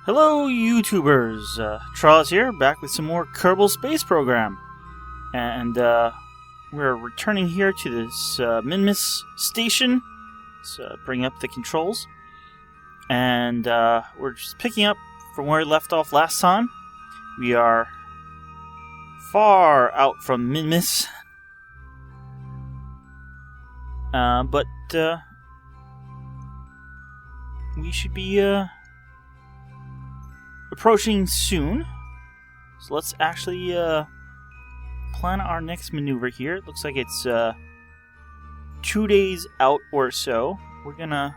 Hello YouTubers, Charles here, back with some more Kerbal Space Program. And we're returning here to this Minmus station. Let's bring up the controls. And we're just picking up from where we left off last time. We are far out from Minmus. But we should be approaching soon. So let's actually plan our next maneuver here. It looks like it's 2 days out or so. We're gonna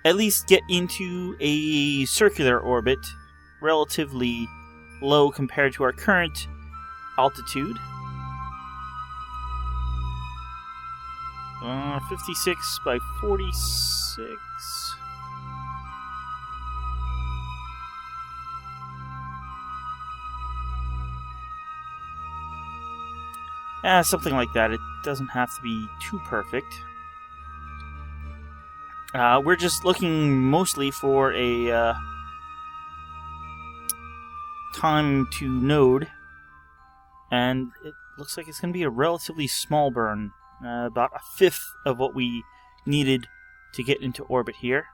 at least get into a circular orbit, relatively low compared to our current altitude. 56 by 46. Something like that. It doesn't have to be too perfect. We're just looking mostly for a time to node, and it looks like it's going to be a relatively small burn, about a fifth of what we needed to get into orbit here.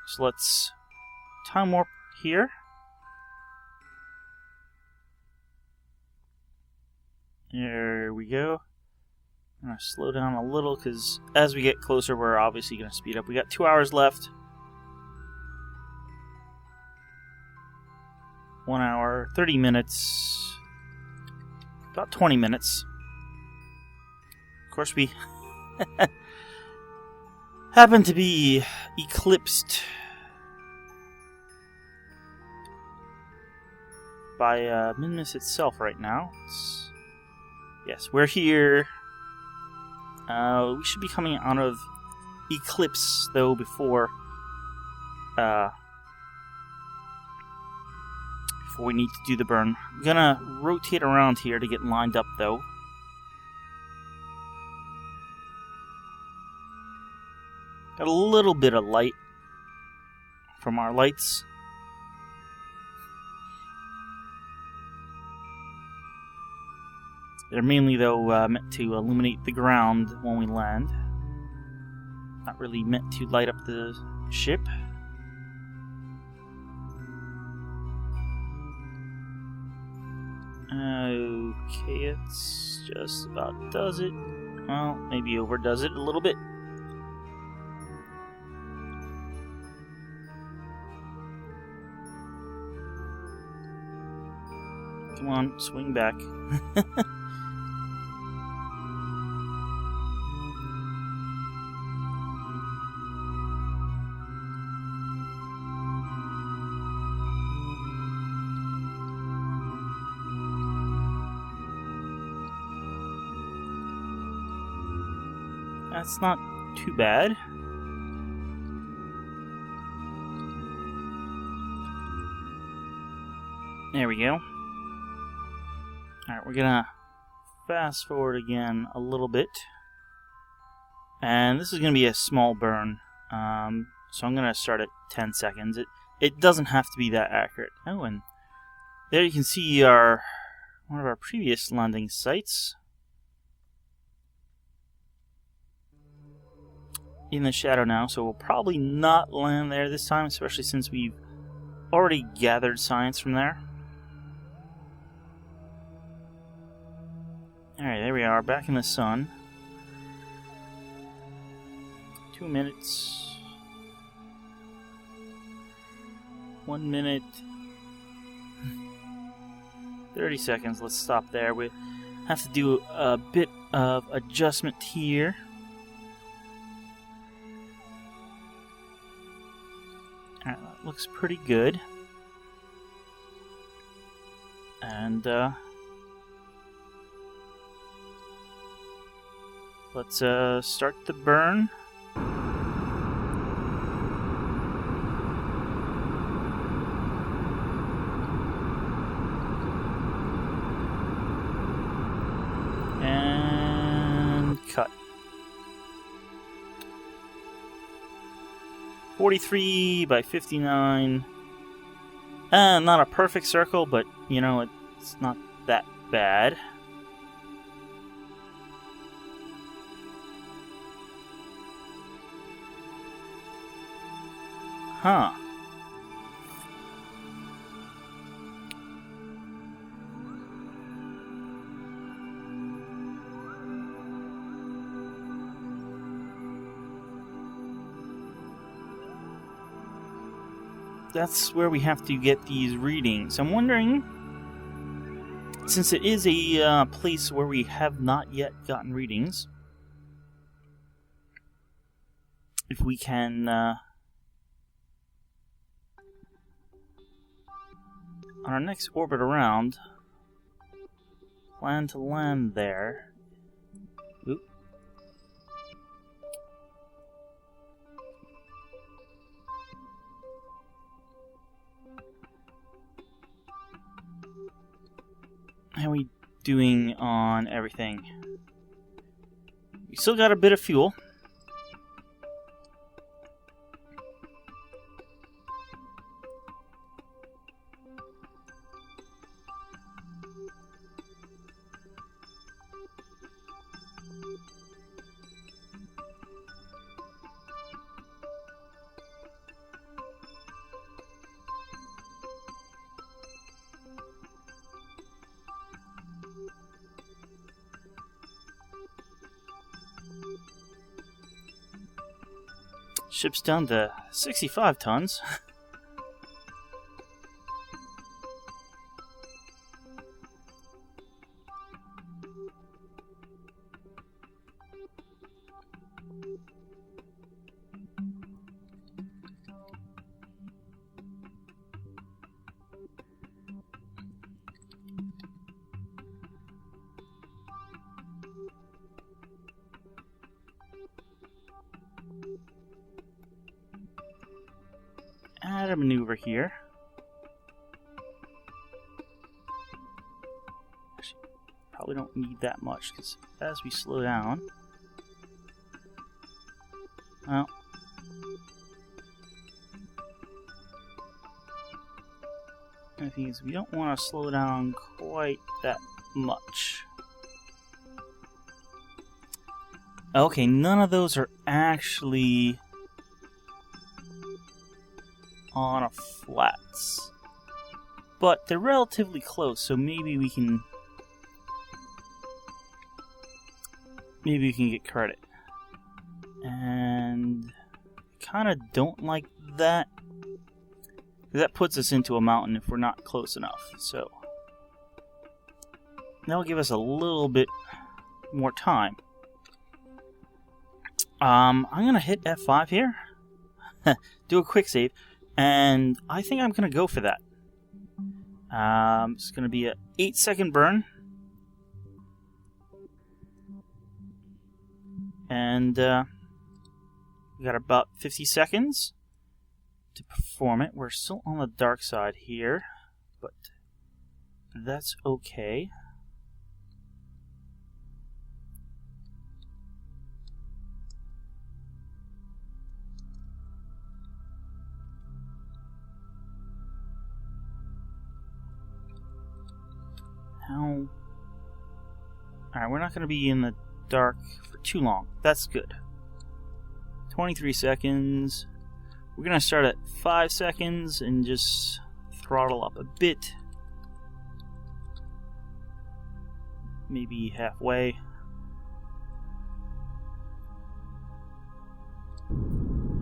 So let's time warp here. There we go. I'm going to slow down a little because as we get closer, we're obviously going to speed up. We got 2 hours left. 1 hour, 30 minutes, about 20 minutes. Of course, we happen to be eclipsed by Minmus itself right now. Yes, we're here. We should be coming out of eclipse, though, before we need to do the burn. I'm gonna rotate around here to get lined up, though. Got a little bit of light from our lights. They're mainly, though, meant to illuminate the ground when we land. Not really meant to light up the ship. Okay, it's just about does it. Well, maybe overdoes it a little bit. Come on, swing back. That's not too bad. There we go. Alright, we're gonna fast forward again a little bit. And this is gonna be a small burn. So I'm gonna start at 10 seconds. It doesn't have to be that accurate. Oh, and there you can see one of our previous landing sites. In the shadow now, so we'll probably not land there this time, especially since we've already gathered science from there. Alright, there we are, back in the sun. 2 minutes. 1 minute. 30 seconds, let's stop there. We have to do a bit of adjustment here. Alright, that looks pretty good. And let's start the burn. And cut. 43 by 59. Not a perfect circle, but, you know, it's not that bad. Huh. That's where we have to get these readings. I'm wondering, since it is a place where we have not yet gotten readings, if we can, on our next orbit around, plan to land there. Oop. How are we doing on everything? We still got a bit of fuel. Ship's down to 65 tons. Add a maneuver here. Actually, probably don't need that much because as we slow down, well, the thing is we don't want to slow down quite that much. Okay, none of those are actually on a flats, but they're relatively close, so maybe we can get credit. And kind of don't like that. That puts us into a mountain if we're not close enough. So that'll give us a little bit more time. I'm gonna hit F5 here, do a quick save. And I think I'm going to go for that. It's going to be an 8-second burn. And we got about 50 seconds to perform it. We're still on the dark side here, but that's okay. Alright, we're not going to be in the dark for too long. That's good. 23 seconds. We're going to start at 5 seconds and just throttle up a bit. Maybe halfway.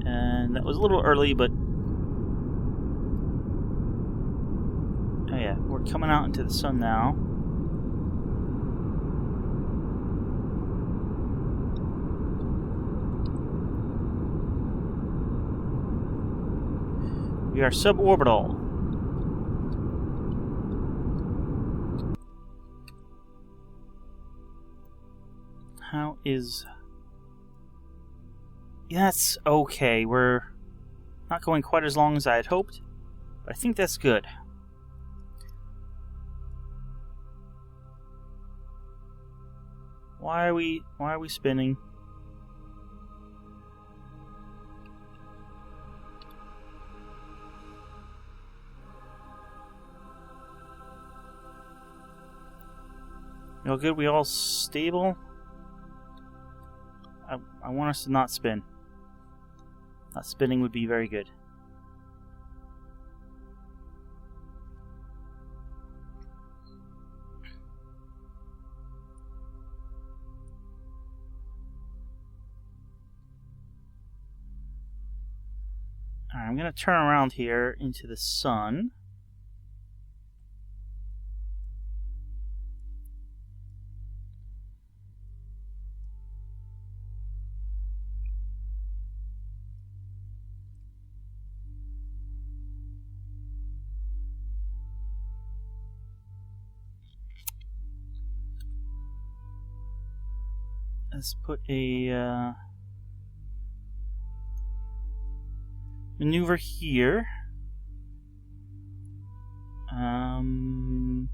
And that was a little early, but oh yeah, we're coming out into the sun now. We are suborbital. How is... That's okay. We're not going quite as long as I had hoped, but I think that's good. Why are we spinning? You all good? We all stable? I want us to not spin. Not spinning would be very good. Alright, I'm going to turn around here into the sun. Let's put a maneuver here. Didn't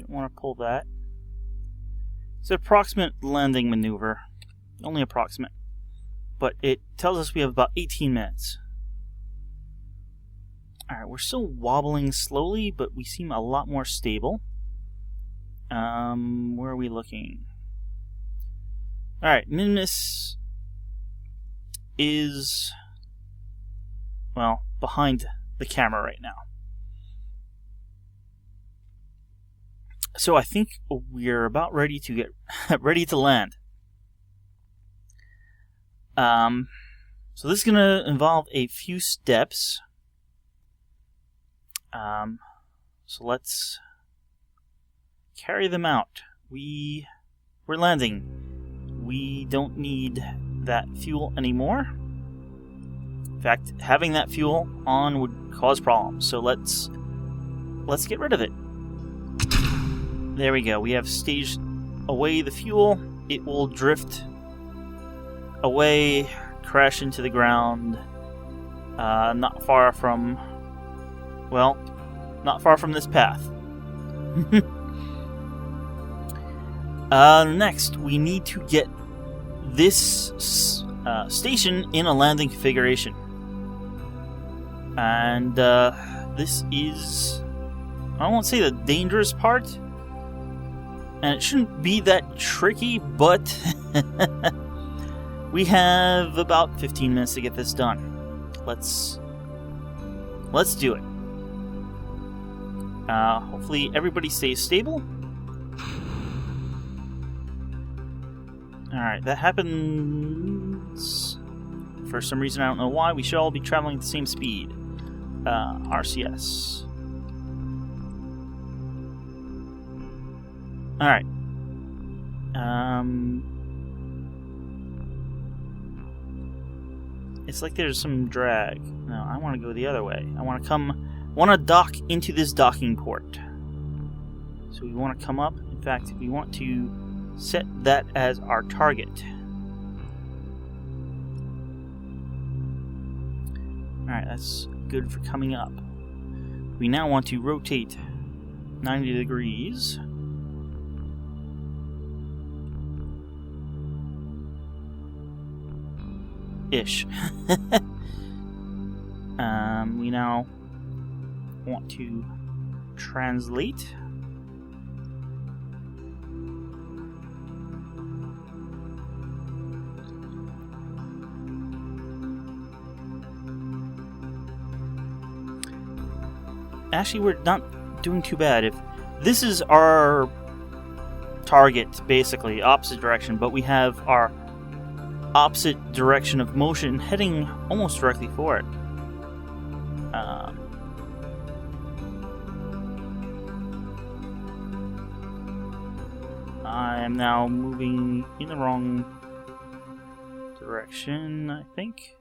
want to pull that. It's an approximate landing maneuver. Only approximate. But it tells us we have about 18 minutes. Alright, we're still wobbling slowly, but we seem a lot more stable. Where are we looking? Alright, Minmus is, well, behind the camera right now. So I think we're about ready to get ready to land. So this is going to involve a few steps. So let's carry them out. We're landing. We don't need that fuel anymore. In fact, having that fuel on would cause problems. So let's get rid of it. There we go. We have staged away the fuel. It will drift away, crash into the ground, not far from this path. Next, we need to get this station in a landing configuration. And this is, I won't say the dangerous part, and it shouldn't be that tricky, but we have about 15 minutes to get this done. Let's do it. Hopefully everybody stays stable. Alright, that happens for some reason, I don't know why. We should all be traveling at the same speed. RCS. Alright. It's like there's some drag. No, I want to go the other way. I want to dock into this docking port. So we want to come up. In fact, we want to set that as our target. Alright, that's good for coming up. We now want to rotate 90 degrees. Ish. We now want to translate. Actually, we're not doing too bad. If this is our target, basically opposite direction, but we have our opposite direction of motion heading almost directly for it. I am now moving in the wrong direction, I think.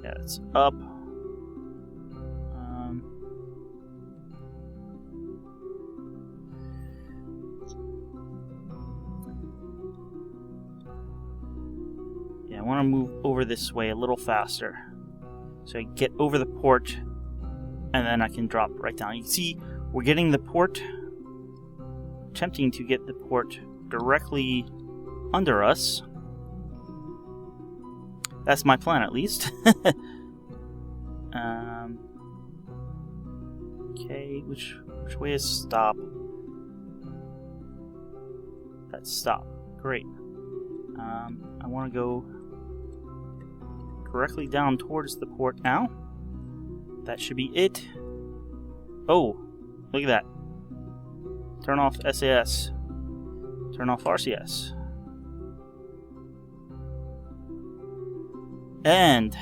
Yeah, it's up. I want to move over this way a little faster so I get over the port and then I can drop right down. You can see we're getting the port, attempting to get the port directly under us. That's my plan, at least. Okay, which way is stop? That's stop. Great. I want to go directly down towards the port now. That should be it. Oh, look at that. Turn off SAS. Turn off RCS. And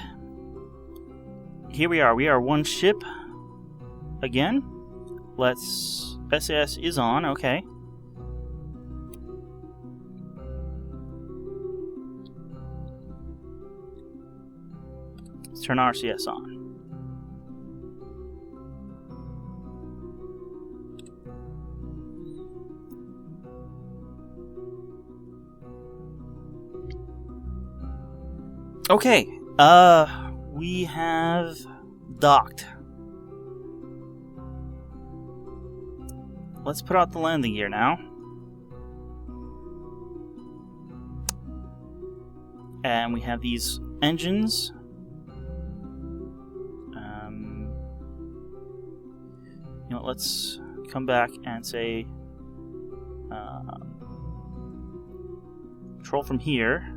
here we are. We are one ship again. Let's... SAS is on. Okay. Let's turn RCS on. Okay, we have docked. Let's put out the landing gear now. And we have these engines. You know, let's come back and say control from here.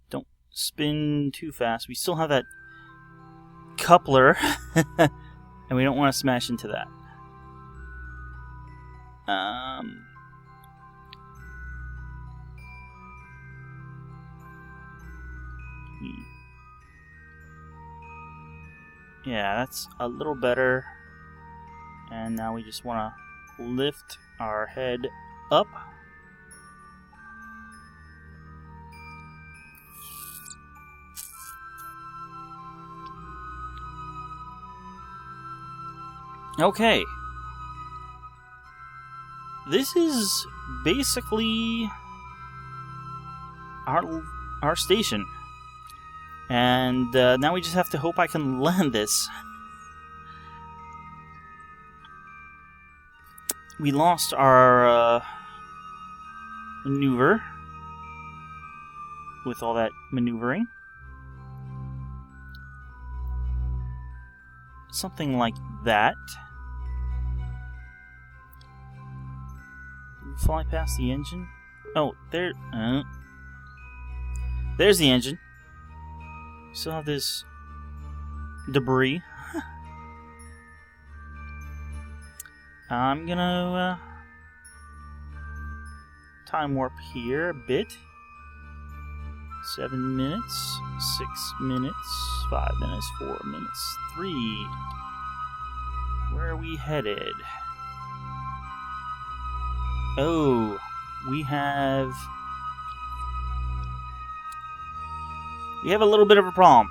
Don't spin too fast. We still have that coupler, and we don't want to smash into that. Yeah, that's a little better. And now we just want to lift our head up. Okay. This is basically our station. And now we just have to hope I can land this. We lost our maneuver with all that maneuvering. Something like that. Did we fly past the engine? Oh, there. There's the engine. Still have this debris. I'm gonna time warp here a bit. 7 minutes, 6 minutes, 5 minutes, 4 minutes, 3. Where are we headed? Oh, we have a little bit of a problem.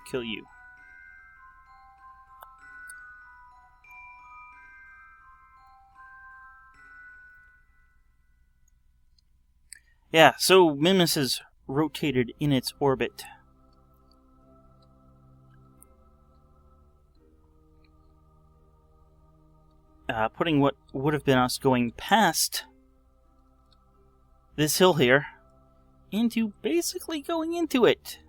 Kill you. Yeah, so Minmus has rotated in its orbit. Putting what would have been us going past this hill here into basically going into it.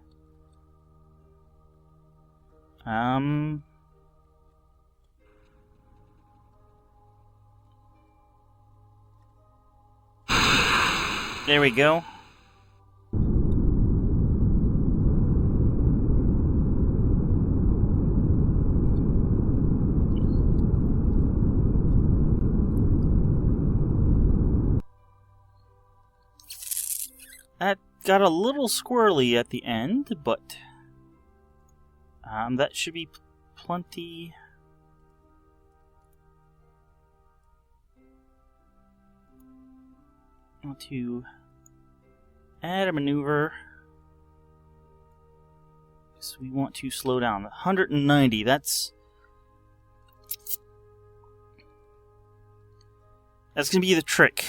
There we go. That got a little squirrely at the end, but that should be plenty. I want to add a maneuver. So we want to slow down. 190, that's going to be the trick.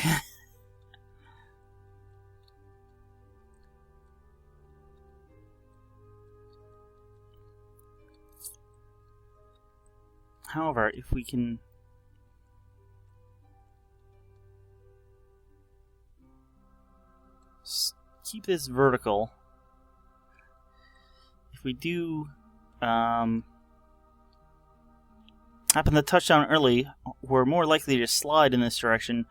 However, if we can keep this vertical, if we do happen to touch down early, we're more likely to slide in this direction.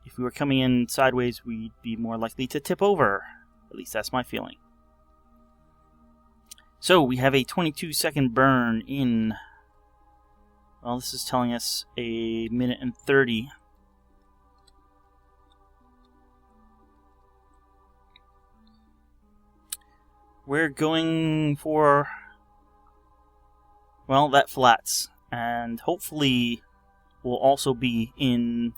If we were coming in sideways, we'd be more likely to tip over. At least that's my feeling. So we have a 22-second burn in. Well, this is telling us a minute and 30. We're going for, well, that flats. And hopefully we'll also be in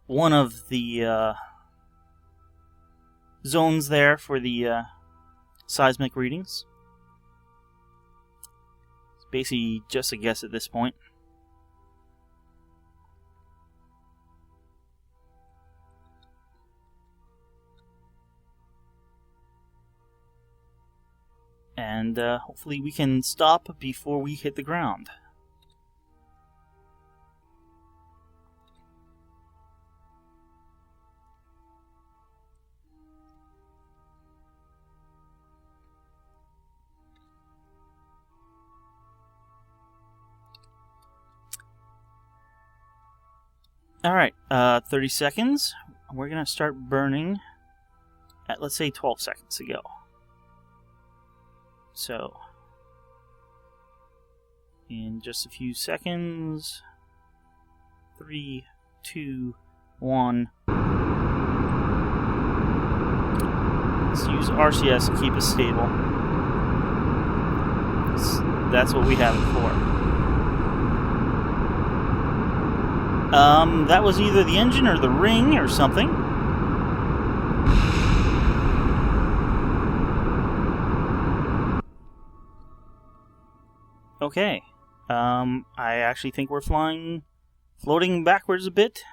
one of the zones there for the seismic readings. Basically just a guess at this point. And hopefully we can stop before we hit the ground. Alright, 30 seconds. We're going to start burning at, let's say, 12 seconds ago. So, in just a few seconds, 3, 2, 1. Let's use RCS to keep us stable. That's what we have it for. That was either the engine or the ring or something. Okay. I actually think we're floating backwards a bit.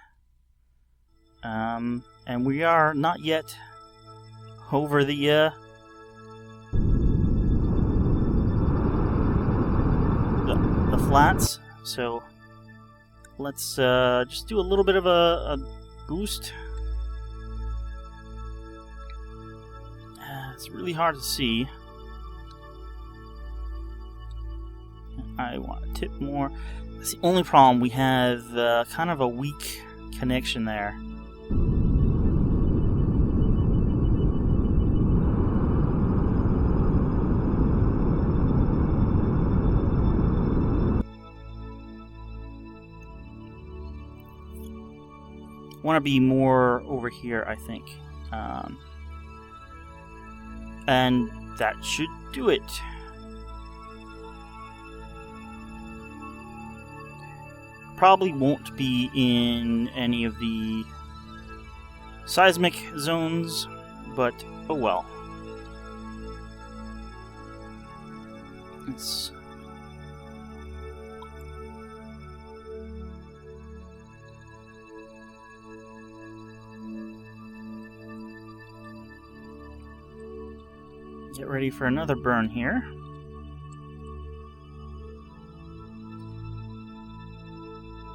And we are not yet over the flats. So let's just do a little bit of a boost. It's really hard to see. I want to tip more. That's the only problem. We have kind of a weak connection there. Want to be more over here, I think. And that should do it. Probably won't be in any of the seismic zones, but oh well. Let's get ready for another burn here.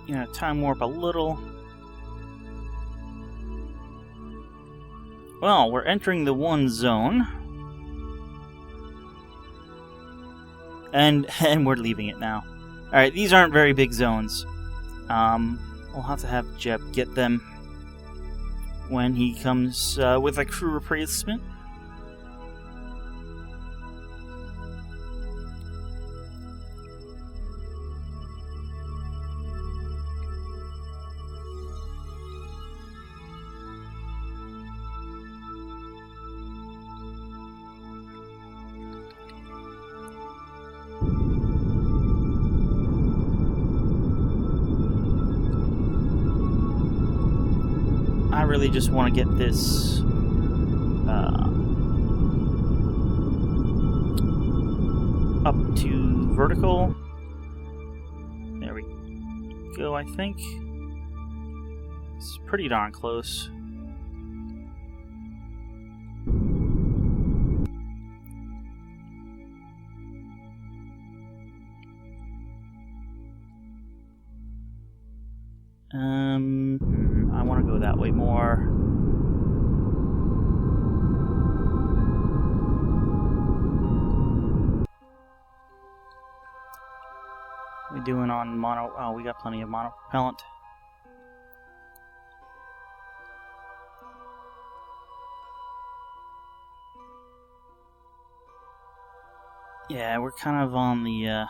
Gonna time warp a little. Well, we're entering the one zone. And we're leaving it now. Alright, these aren't very big zones. We'll have to have Jeb get them when he comes with a crew replacement. I really just want to get this vertical. There we go, I think. It's pretty darn close. I want to go that way more. We doing on mono? Oh, we got plenty of mono propellant. Yeah, we're kind of on the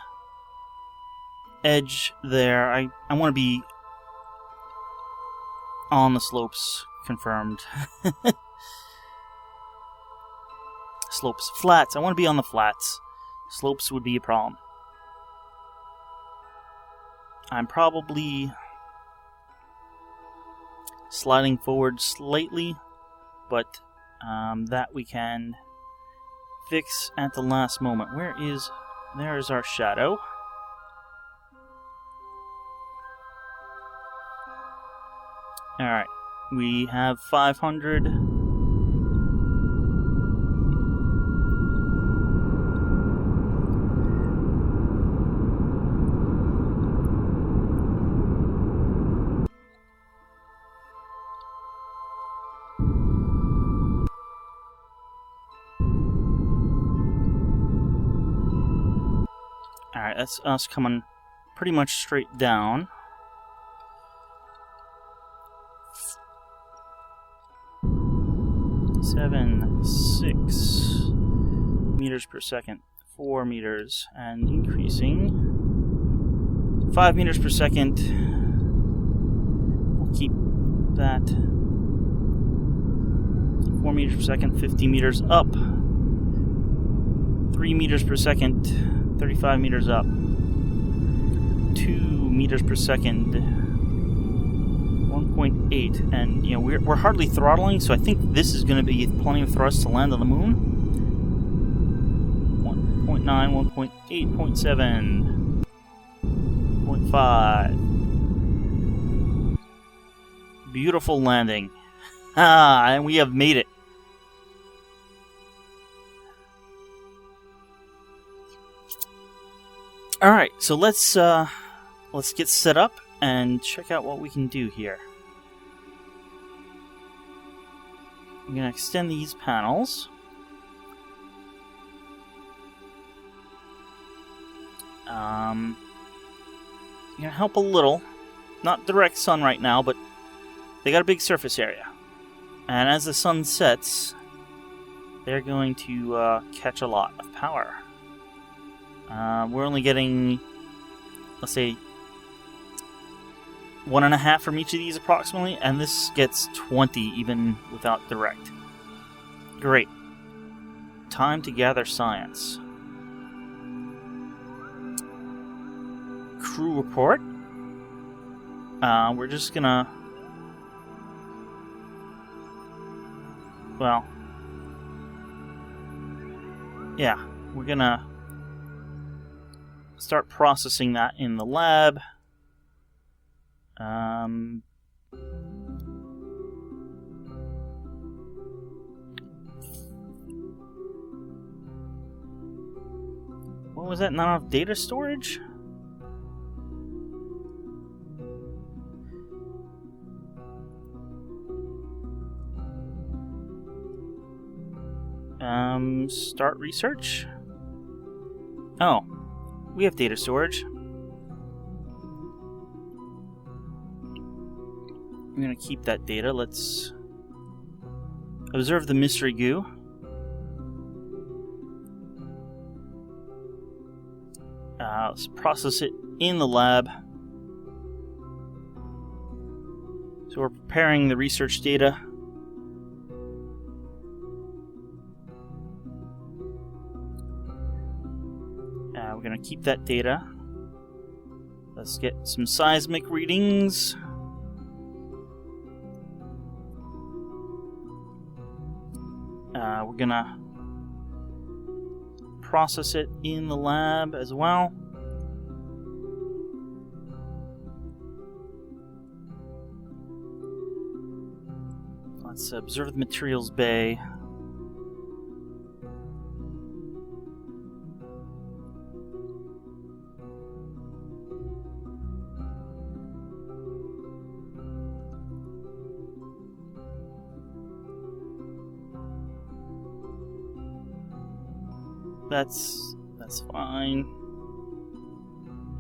edge there. I want to be on the slopes, confirmed. Slopes. Flats. I want to be on the flats. Slopes would be a problem. I'm probably sliding forward slightly, but that we can fix at the last moment. There's our shadow. Alright, we have 500. Alright, that's us coming pretty much straight down. Seven, 6 meters per second, 4 meters, and increasing 5 meters per second. We'll keep that 4 meters per second, 50 meters up, 3 meters per second, 35 meters up, 2 meters per second, 1.8, and you know we're hardly throttling, so I think this is going to be plenty of thrust to land on the moon. 1.9, 1.8, 0.7, 0.5. Beautiful landing. And we have made it. All right, so let's get set up and check out what we can do here. I'm going to extend these panels. Going to help a little. Not direct sun right now, but they got a big surface area. And as the sun sets, they're going to catch a lot of power. We're only getting, let's say, 1.5 from each of these approximately, and this gets 20 even without direct. Great. Time to gather science. Crew report. We're just gonna... Well... Yeah, we're gonna start processing that in the lab. What was that? Not enough data storage? Start research? Oh, we have data storage. I'm going to keep that data. Let's observe the mystery goo. Let's process it in the lab. So we're preparing the research data. We're going to keep that data. Let's get some seismic readings. We're going to process it in the lab as well. Let's observe the materials bay. That's fine.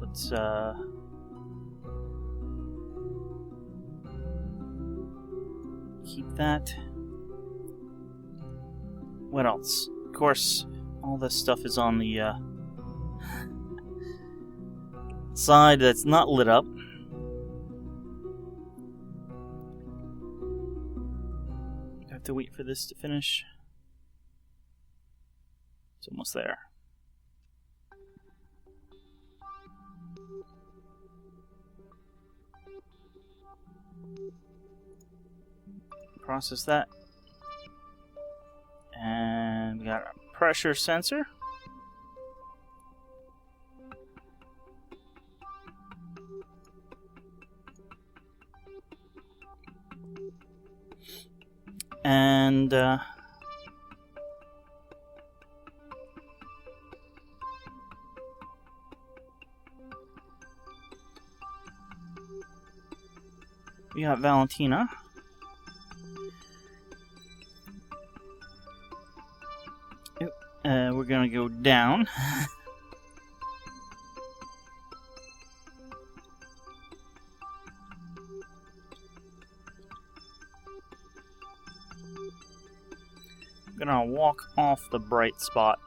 Let's keep that. What else? Of course, all this stuff is on the side that's not lit up. I have to wait for this to finish. It's almost there. Process that. And we got our pressure sensor. And we got Valentina. We're gonna go down. I'm gonna walk off the bright spot.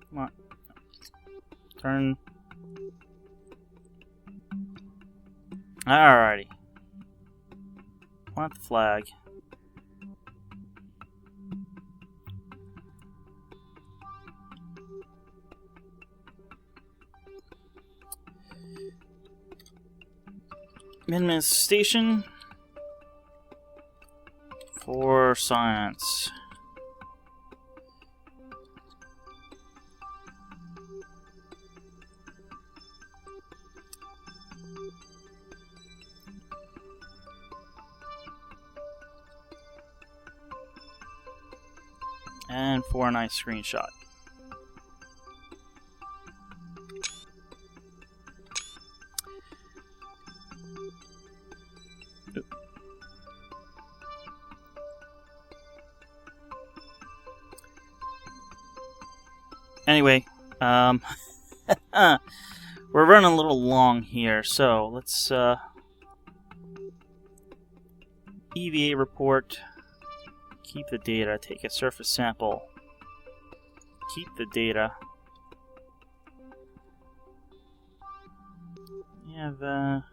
Come on. Turn. Alrighty. Plant the flag. Minmus station for science. And for a nice screenshot. Anyway, we're running a little long here, so let's EVA report. Keep the data. Take a surface sample. Keep the data. We have alright,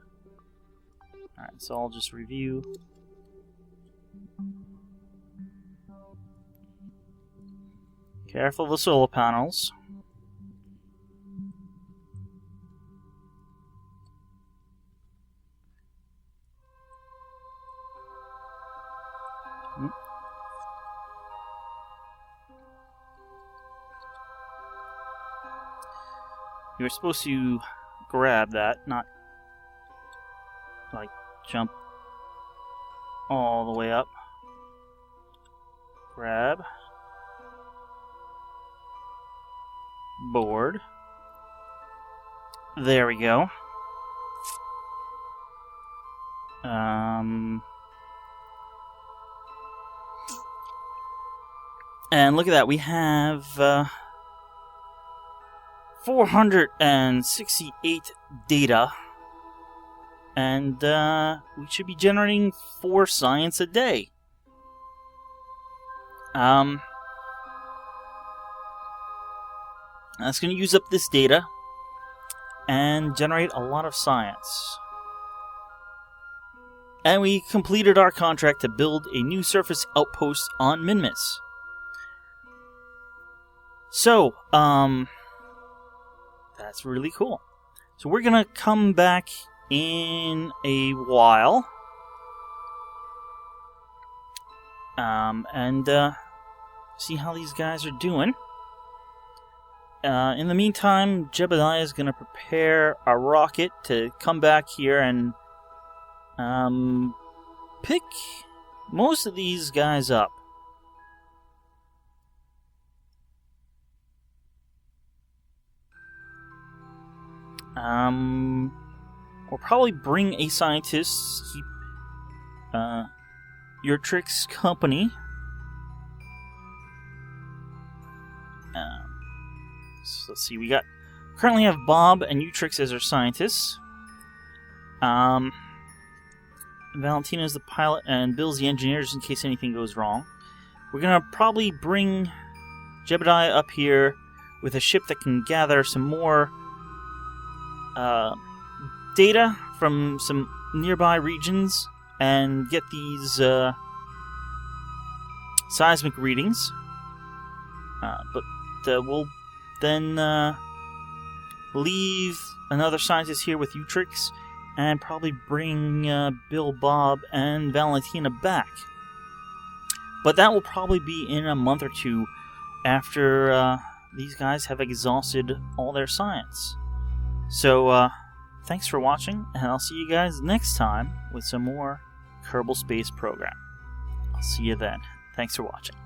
so I'll just review. Careful of the solar panels. You were supposed to grab that, not like jump all the way up. Grab. Board. There we go. And look at that, we have 468 data, and we should be generating 4 science a day. That's going to use up this data and generate a lot of science. And we completed our contract to build a new surface outpost on Minmus. So, that's really cool. So we're gonna come back in a while, and see how these guys are doing. In the meantime, Jebediah is going to prepare a rocket to come back here and pick most of these guys up. We'll probably bring a scientist to keep Urtrix company. So let's see, we currently have Bob and Urtrix as our scientists. Valentina's the pilot and Bill's the engineer just in case anything goes wrong. We're gonna probably bring Jebediah up here with a ship that can gather some more data from some nearby regions and get these seismic readings. But we'll then leave another scientist here with Urtrix and probably bring Bill, Bob, and Valentina back. But that will probably be in a month or two after these guys have exhausted all their science. So, thanks for watching, and I'll see you guys next time with some more Kerbal Space Program. I'll see you then. Thanks for watching.